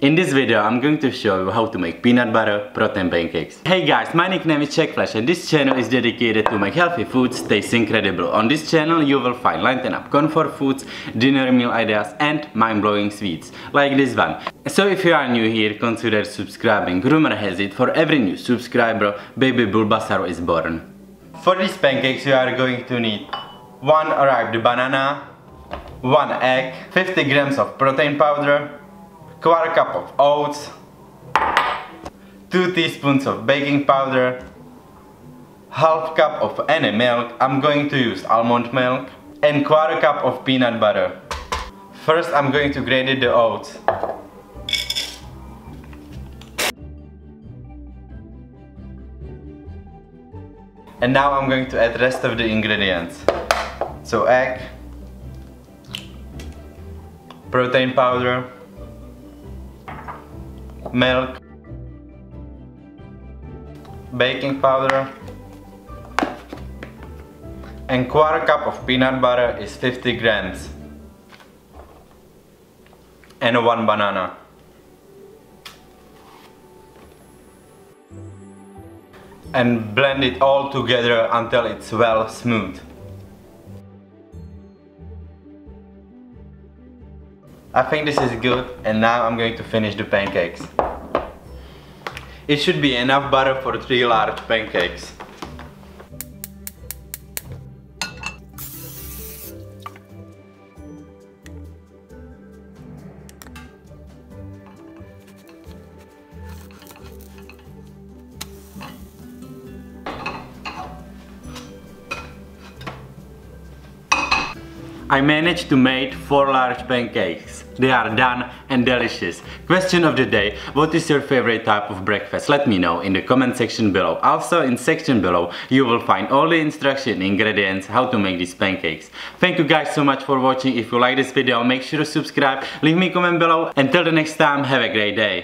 In this video, I'm going to show you how to make peanut butter protein pancakes. Hey guys, my nickname is Czechflash and this channel is dedicated to make healthy foods taste incredible. On this channel, you will find lighten up comfort foods, dinner meal ideas and mind-blowing sweets, like this one. So if you are new here, consider subscribing. Rumor has it, for every new subscriber, baby Bulbasaur is born. For these pancakes, you are going to need 1 ripe banana, 1 egg, 50 grams of protein powder, 1/4 cup of oats, 2 teaspoons of baking powder, 1/2 cup of any milk, I'm going to use almond milk, and 1/4 cup of peanut butter. First I'm going to grate the oats. And now I'm going to add rest of the ingredients. So egg, protein powder, milk, baking powder, and 1/4 cup of peanut butter is 50 grams, and 1 banana. And blend it all together until it's well smooth. I think this is good, and now I'm going to finish the pancakes. It should be enough butter for 3 large pancakes. I managed to make 4 large pancakes. They are done and delicious. Question of the day: what is your favorite type of breakfast? Let me know in the comment section below. Also in section below you will find all the instruction ingredients how to make these pancakes. Thank you guys so much for watching. If you like this video, make sure to subscribe, leave me a comment below. Until the next time, have a great day.